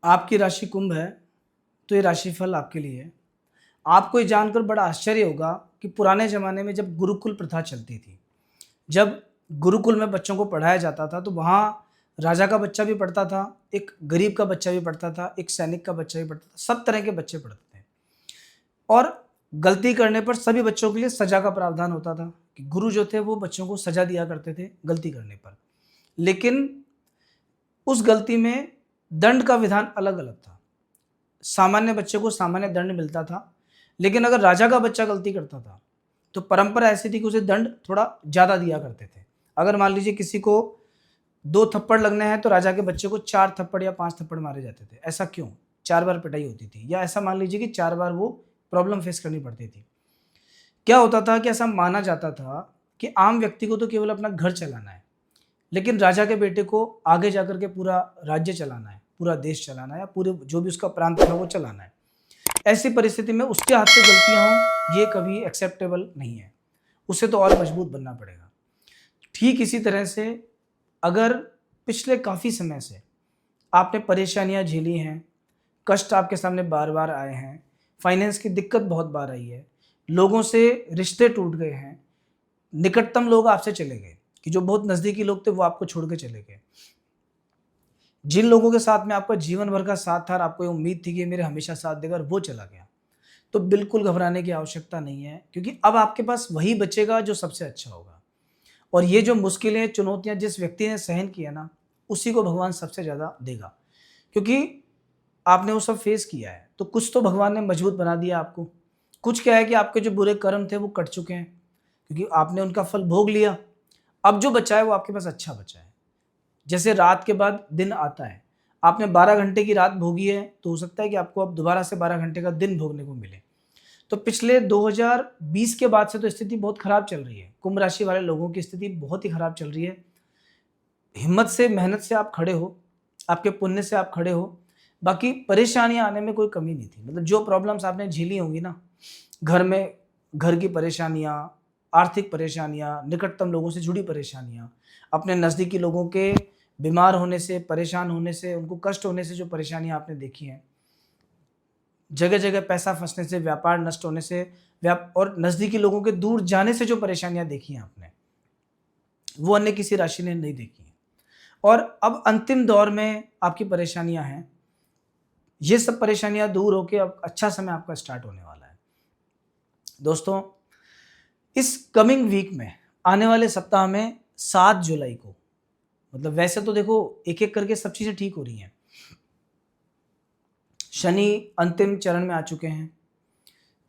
आपकी राशि कुंभ है, तो ये राशिफल आपके लिए है। आपको ये जानकर बड़ा आश्चर्य होगा कि पुराने ज़माने में जब गुरुकुल प्रथा चलती थी, जब गुरुकुल में बच्चों को पढ़ाया जाता था, तो वहाँ राजा का बच्चा भी पढ़ता था, एक गरीब का बच्चा भी पढ़ता था, एक सैनिक का बच्चा भी पढ़ता था, सब तरह के बच्चे पढ़ते थे। और गलती करने पर सभी बच्चों के लिए सज़ा का प्रावधान होता था कि गुरु जो थे वो बच्चों को सज़ा दिया करते थे गलती करने पर। लेकिन उस गलती में दंड का विधान अलग-अलग था। सामान्य बच्चे को सामान्य दंड मिलता था, लेकिन अगर राजा का बच्चा गलती करता था, तो परंपरा ऐसी थी कि उसे दंड थोड़ा ज़्यादा दिया करते थे। अगर मान लीजिए किसी को 2 थप्पड़ लगने हैं, तो राजा के बच्चे को 4 थप्पड़ या 5 थप्पड़ मारे जाते थे। ऐसा क्यों? 4 बार पिटाई होती थी, या ऐसा मान लीजिए कि 4 बार वो प्रॉब्लम फेस करनी पड़ती थी। क्या होता था कि ऐसा माना जाता था कि आम व्यक्ति को तो केवल अपना घर चलाना है, लेकिन राजा के बेटे को आगे जाकर के पूरा राज्य चलाना है, पूरा देश चलाना है, या पूरे जो भी उसका प्रांत था वो चलाना है। ऐसी परिस्थिति में उसके हाथ से गलतियां हों, ये कभी एक्सेप्टेबल नहीं है। उसे तो और मजबूत बनना पड़ेगा। ठीक इसी तरह से अगर पिछले काफ़ी समय से आपने परेशानियां झेली हैं, कष्ट आपके सामने बार बार आए हैं, फाइनेंस की दिक्कत बहुत बार आई है, लोगों से रिश्ते टूट गए हैं, निकटतम लोग आपसे चले गए, कि जो बहुत नज़दीकी लोग थे वो आपको छोड़ के चले गए, जिन लोगों के साथ में आपका जीवन भर का साथ था और आपको ये उम्मीद थी कि ये मेरे हमेशा साथ देगा और वो चला गया, तो बिल्कुल घबराने की आवश्यकता नहीं है, क्योंकि अब आपके पास वही बचेगा जो सबसे अच्छा होगा। और ये जो मुश्किलें, चुनौतियाँ जिस व्यक्ति ने सहन किया ना, उसी को भगवान सबसे ज़्यादा देगा, क्योंकि आपने वो सब फेस किया है, तो कुछ तो भगवान ने मजबूत बना दिया आपको। कुछ क्या है कि आपके जो बुरे कर्म थे वो कट चुके हैं, क्योंकि आपने उनका फल भोग लिया। अब जो बचा है वो आपके पास अच्छा बचा है। जैसे रात के बाद दिन आता है, आपने 12 घंटे की रात भोगी है, तो हो सकता है कि आपको अब दोबारा से 12 घंटे का दिन भोगने को मिले। तो पिछले 2020 के बाद से तो स्थिति बहुत खराब चल रही है। कुंभ राशि वाले लोगों की स्थिति बहुत ही खराब चल रही है। हिम्मत से, मेहनत से आप खड़े हो, आपके पुण्य से आप खड़े हो। बाकी परेशानियां आने में कोई कमी नहीं थी। मतलब जो प्रॉब्लम्स आपने झेली होंगी ना, घर में, घर की परेशानियां, आर्थिक परेशानियां, निकटतम लोगों से जुड़ी परेशानियां, अपने नज़दीकी लोगों के बीमार होने से, परेशान होने से, उनको कष्ट होने से जो परेशानियां आपने देखी हैं, जगह जगह पैसा फंसने से, व्यापार नष्ट होने से, और नज़दीकी लोगों के दूर जाने से जो परेशानियां देखी हैं आपने, वो अन्य किसी राशि ने नहीं देखी हैं। और अब अंतिम दौर में आपकी परेशानियां हैं। ये सब परेशानियां दूर होकर अब अच्छा समय आपका स्टार्ट होने वाला है। दोस्तों, इस कमिंग वीक में, आने वाले सप्ताह में 7 जुलाई को, मतलब वैसे तो देखो एक एक करके सब चीज़ें ठीक हो रही हैं। शनि अंतिम चरण में आ चुके हैं,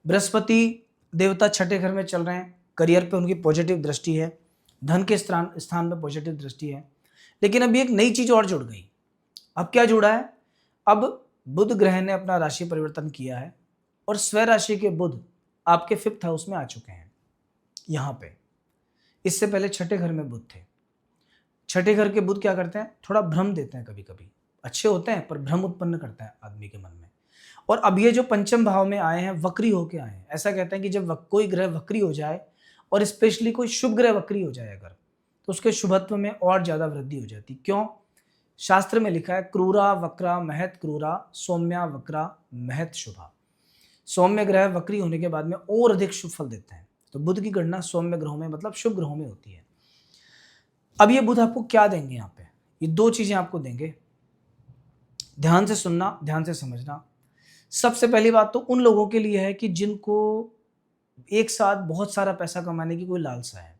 बृहस्पति देवता छठे घर में चल रहे हैं, करियर पे उनकी पॉजिटिव दृष्टि है, धन के स्थान पे पॉजिटिव दृष्टि है। लेकिन अभी एक नई चीज़ और जुड़ गई। अब क्या जुड़ा है? अब बुध ग्रह ने अपना राशि परिवर्तन किया है, और स्व राशि के बुध आपके 5th हाउस में आ चुके हैं यहाँ पे। इससे पहले छठे घर में बुध थे। छठे घर के बुध क्या करते हैं? थोड़ा भ्रम देते हैं, कभी कभी अच्छे होते हैं पर भ्रम उत्पन्न करते हैं आदमी के मन में। और अब ये जो पंचम भाव में आए हैं, वक्री होके आए हैं। ऐसा कहते हैं कि जब कोई ग्रह वक्री हो जाए, और स्पेशली कोई शुभ ग्रह वक्री हो जाए अगर, तो उसके शुभत्व में और ज्यादा वृद्धि हो जाती। क्यों? शास्त्र में लिखा है, क्रूरा वक्रा महत क्रूरा, सौम्या वक्रा महत शुभा। सौम्य ग्रह वक्री होने के बाद में और अधिक शुभ फल देते हैं। तो बुध की गणना सौम्य ग्रहों में, मतलब शुभ ग्रहों में होती है। अब ये बुध आपको क्या देंगे? यहाँ पे ये 2 चीजें आपको देंगे। ध्यान से सुनना, ध्यान से समझना। सबसे पहली बात तो उन लोगों के लिए है कि जिनको एक साथ बहुत सारा पैसा कमाने की कोई लालसा है,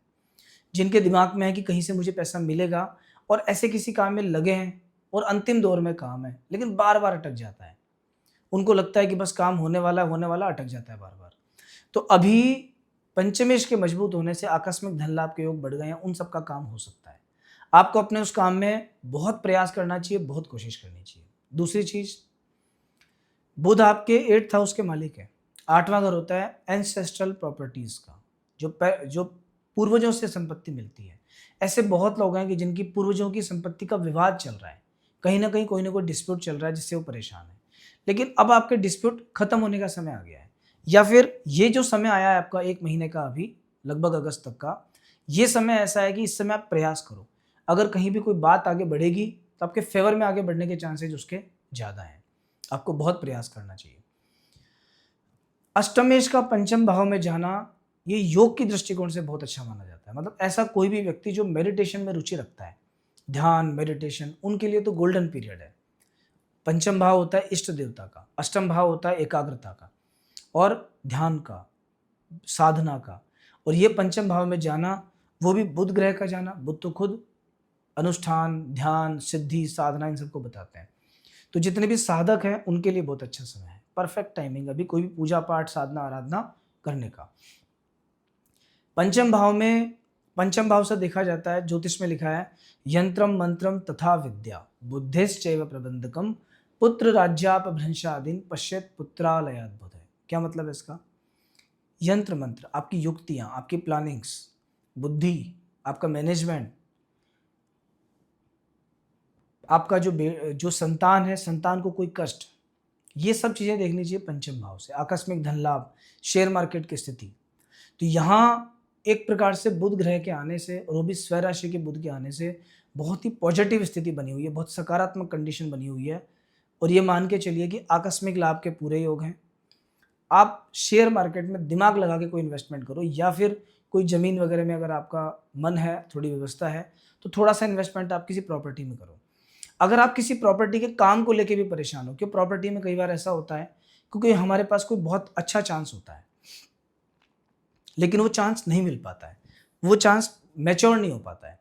जिनके दिमाग में है कि कहीं से मुझे पैसा मिलेगा, और ऐसे किसी काम में लगे हैं और अंतिम दौर में काम है, लेकिन बार बार अटक जाता है। उनको लगता है कि बस काम होने वाला होने वाला, अटक जाता है बार बार। तो अभी पंचमेश के मजबूत होने से आकस्मिक धन लाभ के योग बढ़ गए हैं, उन सब का काम हो सकता है। आपको अपने उस काम में बहुत प्रयास करना चाहिए, बहुत कोशिश करनी चाहिए। दूसरी चीज, बुध आपके 8th हाउस के मालिक है। 8वां घर होता है एंसेस्ट्रल प्रॉपर्टीज का, जो पूर्वजों से संपत्ति मिलती है। ऐसे बहुत लोग हैं कि जिनकी पूर्वजों की संपत्ति का विवाद चल रहा है, कहीं ना कहीं कोई ना कोई डिस्प्यूट चल रहा है जिससे वो परेशान है। लेकिन अब आपके डिस्प्यूट खत्म होने का समय आ गया है, या फिर ये जो समय आया है आपका 1 महीने का, अभी लगभग अगस्त तक का, ये समय ऐसा है कि इस समय आप प्रयास करो। अगर कहीं भी कोई बात आगे बढ़ेगी तो आपके फेवर में आगे बढ़ने के चांसेज उसके ज़्यादा हैं। आपको बहुत प्रयास करना चाहिए। अष्टमेश का पंचम भाव में जाना ये योग की दृष्टिकोण से बहुत अच्छा माना जाता है। मतलब ऐसा कोई भी व्यक्ति जो मेडिटेशन में रुचि रखता है, ध्यान, मेडिटेशन, उनके लिए तो गोल्डन पीरियड है। पंचम भाव होता है इष्ट देवता का, अष्टम भाव होता है एकाग्रता का और ध्यान का, साधना का। और ये पंचम भाव में जाना, वो भी बुध ग्रह का जाना। बुध तो खुद अनुष्ठान, ध्यान, सिद्धि, साधना इन सबको बताते हैं। तो जितने भी साधक हैं उनके लिए बहुत अच्छा समय है, परफेक्ट टाइमिंग अभी कोई भी पूजा पाठ, साधना, आराधना करने का। पंचम भाव में, पंचम भाव से देखा जाता है, ज्योतिष में लिखा है यंत्रम मंत्रम तथा विद्या बुद्धिश्चैव प्रबंधकम पुत्र राज्यापभ्रंशादीन पश्येत पुत्रालयाद् बुध है। क्या मतलब है इसका? यंत्र मंत्र, आपकी युक्तियां, आपकी प्लानिंग्स, बुद्धि, आपका मैनेजमेंट, आपका जो संतान है, संतान को कोई कष्ट, ये सब चीज़ें देखनी चाहिए पंचम भाव से। आकस्मिक धन लाभ, शेयर मार्केट की स्थिति। तो यहाँ एक प्रकार से बुध ग्रह के आने से और वो भी स्वय राशि के बुध के आने से बहुत ही पॉजिटिव स्थिति बनी हुई है, बहुत सकारात्मक कंडीशन बनी हुई है। और ये मान के चलिए कि आकस्मिक लाभ के पूरे योग हैं। आप शेयर मार्केट में दिमाग लगा के कोई इन्वेस्टमेंट करो, या फिर कोई ज़मीन वगैरह में अगर आपका मन है, थोड़ी व्यवस्था है, तो थोड़ा सा इन्वेस्टमेंट आप किसी प्रॉपर्टी में करो। अगर आप किसी प्रॉपर्टी के काम को लेके भी परेशान हो, क्योंकि प्रॉपर्टी में कई बार ऐसा होता है क्योंकि हमारे पास कोई बहुत अच्छा चांस होता है लेकिन वो चांस नहीं मिल पाता है, वो चांस मैच्योर नहीं हो पाता है।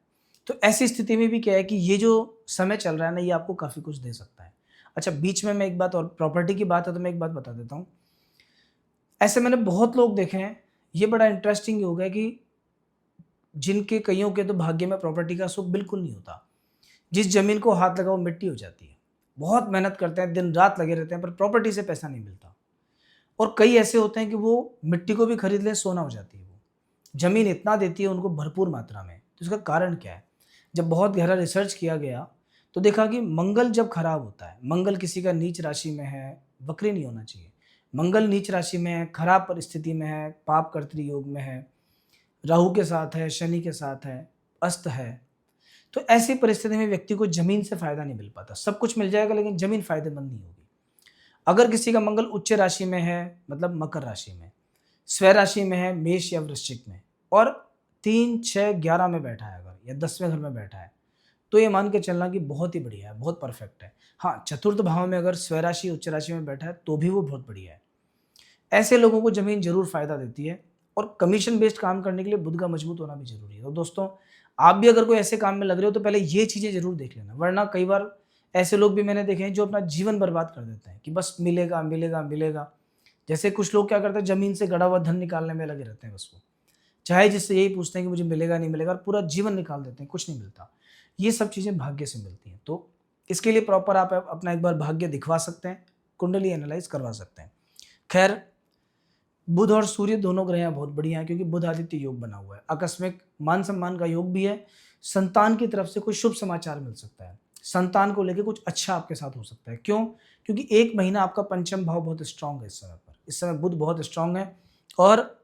तो ऐसी स्थिति में भी क्या है कि ये जो समय चल रहा है ना, ये आपको काफ़ी कुछ दे सकता है। अच्छा, बीच में मैं एक बात, और प्रॉपर्टी की बात है तो मैं एक बात बता देता हूँ। ऐसे मैंने बहुत लोग देखे हैं, ये बड़ा इंटरेस्टिंग हो गया कि जिनके, कईयों के तो भाग्य में प्रॉपर्टी का सुख बिल्कुल नहीं होता। जिस जमीन को हाथ लगाओ मिट्टी हो जाती है। बहुत मेहनत करते हैं, दिन रात लगे रहते हैं, पर प्रॉपर्टी से पैसा नहीं मिलता। और कई ऐसे होते हैं कि वो मिट्टी को भी खरीद ले, सोना हो जाती है। वो जमीन इतना देती है उनको भरपूर मात्रा में। तो इसका कारण क्या है? जब बहुत गहरा रिसर्च किया गया तो देखा कि मंगल जब खराब होता है, मंगल किसी का नीच राशि में है, वक्री नहीं होना चाहिए, मंगल नीच राशि में है, खराब परिस्थिति में है, पाप कर्तृ योग में है, राहु के साथ है, शनि के साथ है, अस्त है, तो ऐसी परिस्थिति में व्यक्ति को जमीन से फायदा नहीं मिल पाता। सब कुछ मिल जाएगा लेकिन जमीन फायदेमंद नहीं होगी। अगर किसी का मंगल उच्च राशि में है, मतलब मकर राशि में, स्वय राशि में है, मेष या वृश्चिक में, और 3, 6, 11 में बैठा है अगर, या 10वें घर में बैठा है, तो ये मान के चलना कि बहुत ही बढ़िया है, बहुत परफेक्ट है। हाँ, चतुर्थ भाव में अगर स्वय राशि उच्च राशि में बैठा है तो भी वो बहुत बढ़िया है। ऐसे लोगों को जमीन जरूर फायदा देती है। और कमीशन बेस्ड काम करने के लिए बुध का मजबूत होना भी जरूरी है। तो दोस्तों, आप भी अगर कोई ऐसे काम में लग रहे हो तो पहले ये चीज़ें जरूर देख लेना, वरना कई बार ऐसे लोग भी मैंने देखे हैं जो अपना जीवन बर्बाद कर देते हैं कि बस मिलेगा मिलेगा मिलेगा। जैसे कुछ लोग क्या करते हैं, जमीन से गड़ा हुआ धन निकालने में लगे रहते हैं बस वो, चाहे जिससे यही पूछते हैं कि मुझे मिलेगा नहीं मिलेगा, और पूरा जीवन निकाल देते हैं, कुछ नहीं मिलता। ये सब चीज़ें भाग्य से मिलती हैं। तो इसके लिए प्रॉपर आप अपना एक बार भाग्य दिखवा सकते हैं, कुंडली एनालाइज करवा सकते हैं। खैर, बुध और सूर्य दोनों ग्रह बहुत बढ़िया हैं क्योंकि बुध आदित्य योग बना हुआ है। आकस्मिक मान सम्मान का योग भी है। संतान की तरफ से कोई शुभ समाचार मिल सकता है, संतान को लेकर कुछ अच्छा आपके साथ हो सकता है। क्यों? क्योंकि एक महीना आपका पंचम भाव बहुत स्ट्रांग है इस समय पर। इस समय बुध बहुत स्ट्रांग है, और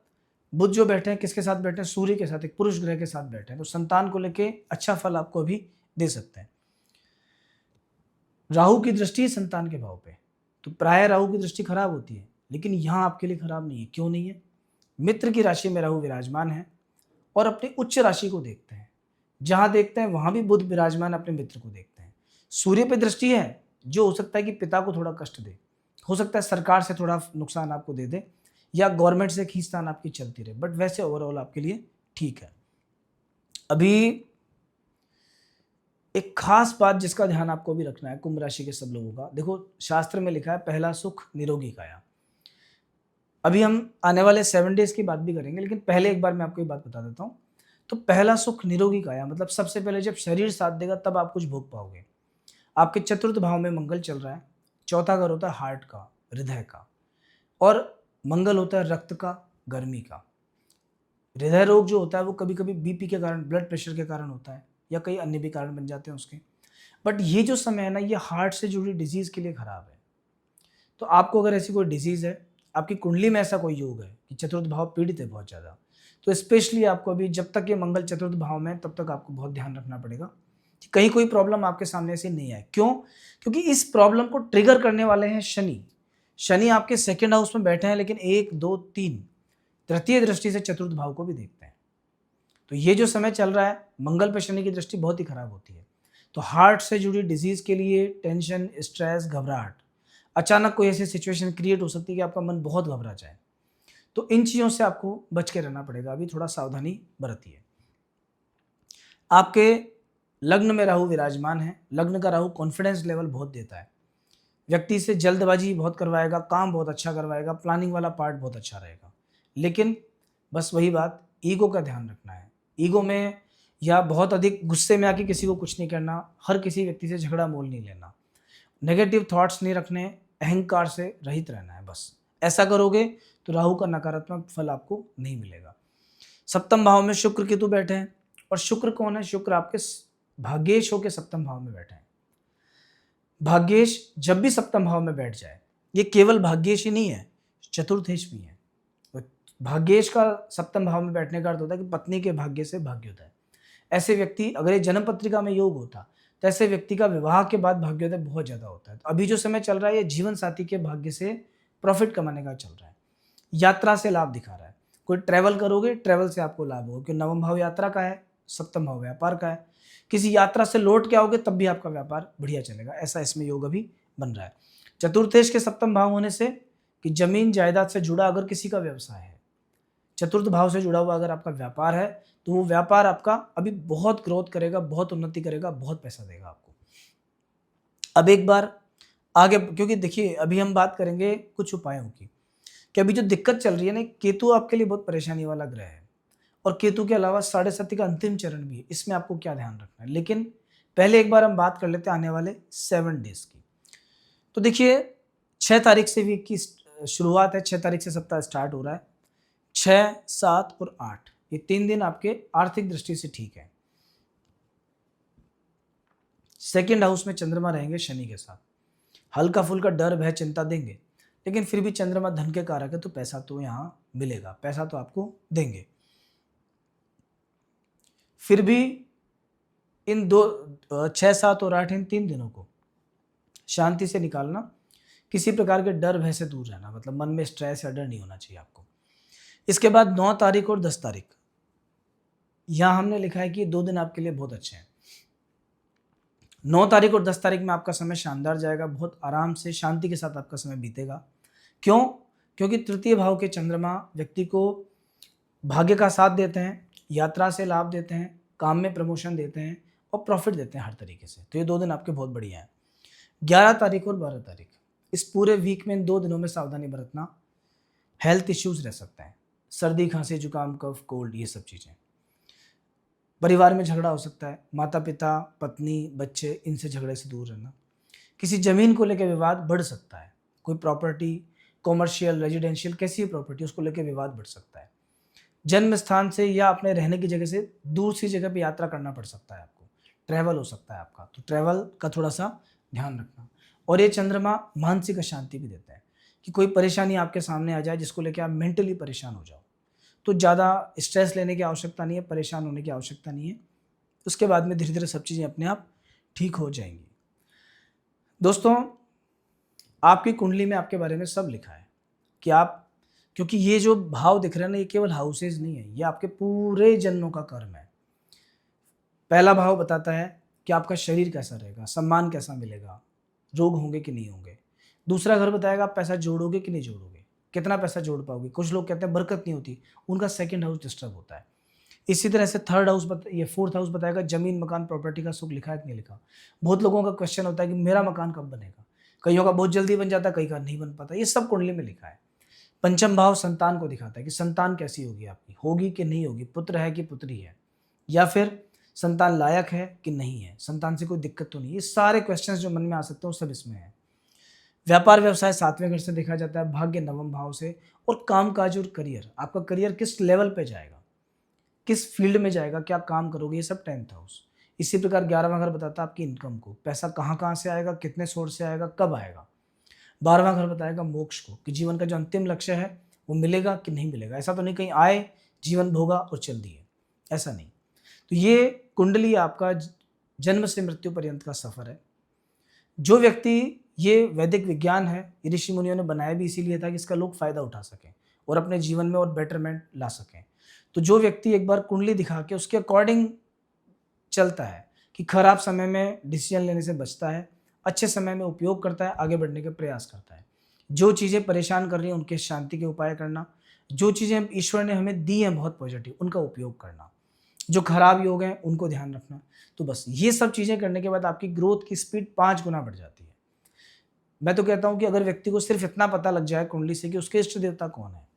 बुध जो बैठे हैं किसके साथ बैठे हैं? सूर्य के साथ, एक पुरुष ग्रह के साथ बैठे हैं। तो संतान को लेके अच्छा फल आपको अभी दे सकते हैं। राहु की दृष्टि है संतान के भाव पे, तो प्राय राहु की दृष्टि खराब होती है, लेकिन यहाँ आपके लिए खराब नहीं है। क्यों नहीं है? मित्र की राशि में राहु विराजमान है और अपनी उच्च राशि को देखते हैं। जहां देखते हैं वहां भी बुध विराजमान अपने मित्र को देखते हैं। सूर्य पे दृष्टि है, जो हो सकता है कि पिता को थोड़ा कष्ट दे, हो सकता है सरकार से थोड़ा नुकसान आपको दे दे, या गवर्नमेंट से खींचतान आपकी चलती रहे, बट वैसे ओवरऑल आपके लिए ठीक है। अभी एक खास बात जिसका ध्यान आपको भी रखना है कुंभ राशि के सब लोगों का, देखो शास्त्र में लिखा है पहला सुख निरोगी काया। अभी हम आने वाले 7 डेज की बात भी करेंगे, लेकिन पहले एक बार मैं आपको ये बात बता देता हूँ। तो पहला सुख निरोगी काया मतलब सबसे पहले जब शरीर साथ देगा तब आप कुछ भोग पाओगे। आपके चतुर्थ भाव में मंगल चल रहा है, चौथा घर होता है हार्ट का, हृदय का, और मंगल होता है रक्त का, गर्मी का। हृदय रोग जो होता है वो कभी कभी बीपी के कारण, ब्लड प्रेशर के कारण होता है, या कई अन्य भी कारण बन जाते हैं उसके। बट ये जो समय है ना, ये हार्ट से जुड़ी डिजीज के लिए खराब है। तो आपको अगर ऐसी कोई डिजीज है, आपकी कुंडली में ऐसा कोई योग है कि चतुर्थ भाव पीड़ित है बहुत ज़्यादा, तो स्पेशली आपको अभी जब तक ये मंगल चतुर्थ भाव में, तब तक आपको बहुत ध्यान रखना पड़ेगा कहीं कोई प्रॉब्लम आपके सामने से नहीं आए। क्यों? क्योंकि इस प्रॉब्लम को ट्रिगर करने वाले हैं शनि। शनि आपके सेकंड हाउस में बैठे हैं, लेकिन 1, 2, 3 तृतीय दृष्टि से चतुर्थ भाव को भी देखते हैं। तो ये जो समय चल रहा है, मंगल पे शनि की दृष्टि बहुत ही खराब होती है। तो हार्ट से जुड़ी डिजीज के लिए टेंशन, स्ट्रेस, घबराहट, अचानक कोई ऐसी सिचुएशन क्रिएट हो सकती है कि आपका मन बहुत घबरा जाए। तो इन चीज़ों से आपको बच के रहना पड़ेगा, अभी थोड़ा सावधानी बरतिए। आपके लग्न में राहु विराजमान है। लग्न का राहु कॉन्फिडेंस लेवल बहुत देता है। व्यक्ति से जल्दबाजी बहुत करवाएगा, काम बहुत अच्छा करवाएगा, प्लानिंग वाला पार्ट बहुत अच्छा रहेगा। लेकिन बस वही बात, ईगो का ध्यान रखना है। ईगो में या बहुत अधिक गुस्से में आके किसी को कुछ नहीं करना, हर किसी व्यक्ति से झगड़ा मोल नहीं लेना, नेगेटिव थॉट्स नहीं रखने, अहंकार से रहित रहना है। बस ऐसा करोगे तो राहु का नकारात्मक फल आपको नहीं मिलेगा। सप्तम भाव में शुक्र केतु बैठे हैं, और शुक्र कौन है? शुक्र आपके भाग्येश होके सप्तम भाव में बैठे हैं। भाग्येश जब भी सप्तम भाव में बैठ जाए, ये केवल भाग्येश ही नहीं है, चतुर्थेश भी है। तो भाग्येश का सप्तम भाव में बैठने का अर्थ होता है कि पत्नी के भाग्य से भाग्योदय। ऐसे व्यक्ति, अगर ये जन्म पत्रिका में योग होता तो ऐसे व्यक्ति का विवाह के बाद भाग्योदय बहुत ज्यादा होता है। तो अभी जो समय चल रहा है, ये जीवन साथी के भाग्य से प्रॉफिट कमाने का चल रहा है। यात्रा से लाभ दिखा रहा है। कोई ट्रैवल करोगे, ट्रैवल से आपको लाभ होगा, क्योंकि नवम भाव यात्रा का है, सप्तम भाव व्यापार का है। किसी यात्रा से लौट के आओगे तब भी आपका व्यापार बढ़िया चलेगा, ऐसा इसमें योग अभी बन रहा है। चतुर्थेश के सप्तम भाव होने से कि जमीन जायदाद से जुड़ा अगर किसी का व्यवसाय है, चतुर्थ भाव से जुड़ा हुआ अगर आपका व्यापार है, तो वो व्यापार आपका अभी बहुत ग्रोथ करेगा, बहुत उन्नति करेगा, बहुत पैसा देगा आपको। अब एक बार आगे, क्योंकि देखिए अभी हम बात करेंगे कुछ उपायों की, कि अभी जो दिक्कत चल रही है ना, केतु आपके लिए बहुत परेशानी वाला ग्रह है, और केतु के अलावा साढ़े सती का अंतिम चरण भी है। इसमें आपको क्या ध्यान रखना है, लेकिन पहले एक बार हम बात कर लेते हैं आने वाले 7 डेज की। तो देखिए 6 तारीख से वीक की शुरुआत है, 6 तारीख से सप्ताह स्टार्ट हो रहा है। 6, 7 और 8 ये 3 दिन आपके आर्थिक दृष्टि से ठीक है। सेकेंड हाउस में चंद्रमा रहेंगे शनि के साथ, हल्का फुल्का डर भय चिंता देंगे, लेकिन फिर भी चंद्रमा धन के कारक है, तो पैसा तो यहाँ मिलेगा, पैसा तो आपको देंगे। फिर भी इन 6, 7 और 8 इन 3 दिनों को शांति से निकालना, किसी प्रकार के डर भय से दूर रहना, मतलब मन में स्ट्रेस या डर नहीं होना चाहिए आपको। इसके बाद 9 तारीख और 10 तारीख, यहाँ हमने लिखा है कि 2 दिन आपके लिए बहुत अच्छे हैं। 9 तारीख और 10 तारीख में आपका समय शानदार जाएगा, बहुत आराम से शांति के साथ आपका समय बीतेगा। क्यों? क्योंकि तृतीय भाव के चंद्रमा व्यक्ति को भाग्य का साथ देते हैं, यात्रा से लाभ देते हैं, काम में प्रमोशन देते हैं और प्रॉफिट देते हैं हर तरीके से। तो ये 2 दिन आपके बहुत बढ़िया हैं। 11 तारीख और 12 तारीख, इस पूरे वीक में इन 2 दिनों में सावधानी बरतना, हेल्थ इश्यूज रह सकते हैं, सर्दी खांसी जुकाम कफ कोल्ड ये सब चीज़ें। परिवार में झगड़ा हो सकता है, माता पिता पत्नी बच्चे इनसे झगड़े से दूर रहना। किसी जमीन को लेकर विवाद बढ़ सकता है, कोई प्रॉपर्टी कॉमर्शियल रेजिडेंशियल कैसी प्रॉपर्टी उसको लेकर विवाद बढ़ सकता है। जन्म स्थान से या अपने रहने की जगह से दूर सी जगह पे यात्रा करना पड़ सकता है आपको, ट्रैवल हो सकता है आपका, तो ट्रैवल का थोड़ा सा ध्यान रखना। और ये चंद्रमा मानसिक अशांति भी देता है, कि कोई परेशानी आपके सामने आ जाए जिसको लेकर आप मेंटली परेशान हो जाओ, तो ज़्यादा स्ट्रेस लेने की आवश्यकता नहीं है, परेशान होने की आवश्यकता नहीं है। उसके बाद में धीरे धीरे सब चीज़ें अपने आप ठीक हो जाएंगी। दोस्तों, आपकी कुंडली में आपके बारे में सब लिखा है कि आप, क्योंकि ये जो भाव दिख रहे हैं ना, ये केवल हाउसेज नहीं है, ये आपके पूरे जन्मों का कर्म है। पहला भाव बताता है कि आपका शरीर कैसा रहेगा, सम्मान कैसा मिलेगा, रोग होंगे कि नहीं होंगे। दूसरा घर बताएगा आप पैसा जोड़ोगे कि नहीं जोड़ोगे, कितना पैसा जोड़ पाओगे। कुछ लोग कहते हैं बरकत नहीं होती, उनका सेकंड हाउस डिस्टर्ब होता है। इसी तरह से थर्ड हाउस ये फोर्थ हाउस बताएगा जमीन मकान प्रॉपर्टी का सुख लिखा है कि नहीं लिखा। बहुत लोगों का क्वेश्चन होता है कि मेरा मकान कब बनेगा, कईयों का बहुत जल्दी बन जाता है, कई का नहीं बन पाता। ये सब कुंडली में लिखा है। पंचम भाव संतान को दिखाता है कि संतान कैसी होगी आपकी, होगी कि नहीं होगी, पुत्र है कि पुत्री है, या फिर संतान लायक है कि नहीं है, संतान से कोई दिक्कत तो नहीं। ये सारे क्वेश्चंस जो मन में आ सकते हैं वो सब इसमें है। व्यापार व्यवसाय 7वें घर से देखा जाता है, भाग्य 9वें भाव से, और कामकाज और करियर, आपका करियर किस लेवल पे जाएगा, किस फील्ड में जाएगा, क्या काम करोगे, ये सब 10th हाउस। इसी प्रकार 11वां घर बताता है आपकी इनकम को, पैसा कहाँ कहाँ से आएगा, कितने सोर्स से आएगा, कब आएगा। 12वां घर बताएगा मोक्ष को, कि जीवन का जो अंतिम लक्ष्य है वो मिलेगा कि नहीं मिलेगा। ऐसा तो नहीं कहीं आए जीवन भोगा और चल दिए, ऐसा नहीं। तो ये कुंडली आपका जन्म से मृत्यु पर्यंत का सफ़र है। जो व्यक्ति, ये वैदिक विज्ञान है, ये ऋषि मुनियों ने बनाया भी इसीलिए था कि इसका लोग फ़ायदा उठा सकें और अपने जीवन में और बेटरमेंट ला सकें। तो जो व्यक्ति एक बार कुंडली दिखा के उसके अकॉर्डिंग चलता है कि खराब समय में डिसीजन लेने से बचता है, अच्छे समय में उपयोग करता है, आगे बढ़ने के प्रयास करता है। जो चीज़ें परेशान कर रही हैं उनके शांति के उपाय करना, जो चीज़ें ईश्वर ने हमें दी हैं बहुत पॉजिटिव, उनका उपयोग करना, जो खराब योग हैं उनको ध्यान रखना। तो बस ये सब चीज़ें करने के बाद आपकी ग्रोथ की स्पीड 5 गुना बढ़ जाती है। मैं तो कहता हूँ कि अगर व्यक्ति को सिर्फ इतना पता लग जाए कुंडली से कि उसके इष्ट देवता कौन है,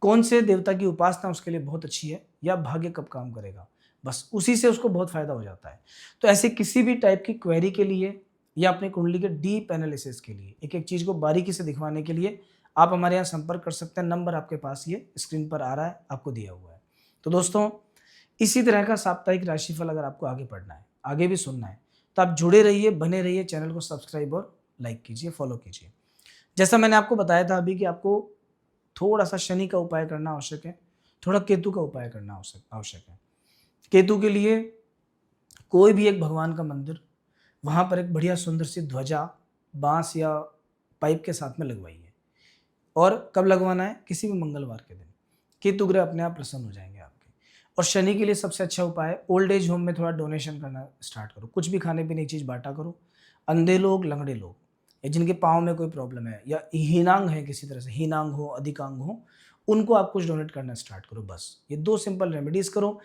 कौन से देवता की उपासना उसके लिए बहुत अच्छी है, या भाग्य कब काम करेगा, बस उसी से उसको बहुत फ़ायदा हो जाता है। तो ऐसे किसी भी टाइप की क्वेरी के लिए या अपनी कुंडली के डीप एनालिसिस के लिए, एक-एक चीज़ को बारीकी से दिखवाने के लिए आप हमारे यहाँ संपर्क कर सकते हैं। नंबर आपके पास ये स्क्रीन पर आ रहा है, आपको दिया हुआ है। तो दोस्तों, इसी तरह का साप्ताहिक राशिफल अगर आपको आगे पढ़ना है, आगे भी सुनना है, तो आप जुड़े रहिए, बने रहिए, चैनल को सब्सक्राइब और लाइक कीजिए, फॉलो कीजिए। जैसा मैंने आपको बताया था अभी कि आपको थोड़ा-सा शनि का उपाय करना आवश्यक है, थोड़ा केतु का उपाय करना आवश्यक है। केतु के लिए कोई भी एक भगवान का मंदिर, वहाँ पर एक बढ़िया सुंदर सी ध्वजा, बाँस या पाइप के साथ में लगवाइए। और कब लगवाना है? किसी भी मंगलवार के दिन। केतु ग्रह अपने आप प्रसन्न हो जाएँगे आपके। और शनि के लिए सबसे अच्छा उपाय है, ओल्ड एज होम में थोड़ा डोनेशन करना स्टार्ट करो। कुछ भी खाने-पीने की चीज़ बाँटा करो। अंधे लोग, लंगड़े लोग, या जिनके पाँव में कोई प्रॉब्लम है या हीनांग है, किसी तरह से हीनांग हो, अधिकांग हो, उनको आप कुछ डोनेट करना स्टार्ट करो बस। ये 2 सिंपल रेमेडीज़ करो।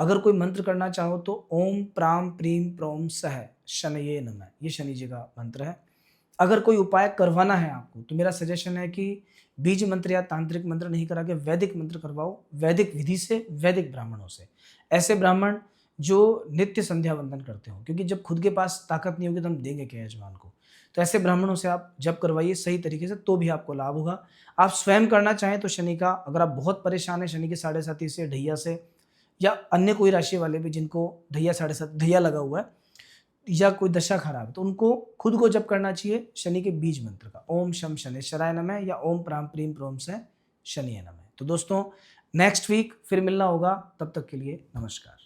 अगर कोई मंत्र करना चाहो तो ओम प्राम प्रीम प्रोम सः शनये नमः, ये शनि जी का मंत्र है। अगर कोई उपाय करवाना है आपको, तो मेरा सजेशन है कि बीज मंत्र या तांत्रिक मंत्र नहीं करा के वैदिक मंत्र करवाओ, वैदिक विधि से, वैदिक ब्राह्मणों से। ऐसे ब्राह्मण जो नित्य संध्या वंदन करते हो, क्योंकि जब खुद के पास ताकत नहीं होगी तो हम देंगे क्या यजमान को। तो ऐसे ब्राह्मणों से आप जप करवाइए सही तरीके से, तो भी आपको लाभ होगा। आप स्वयं करना चाहें तो शनि का, अगर आप बहुत परेशान हैं शनि की 7.5 से, ढैया से, या अन्य कोई राशि वाले भी जिनको ढैया 7.5 ढैया लगा हुआ है या कोई दशा खराब है, तो उनको खुद को जप करना चाहिए शनि के बीज मंत्र का, ओम शम शनैश्चराय नमः या ओम प्राम प्रीम प्रोम से शनि नमः। तो दोस्तों, नेक्स्ट वीक फिर मिलना होगा, तब तक के लिए नमस्कार।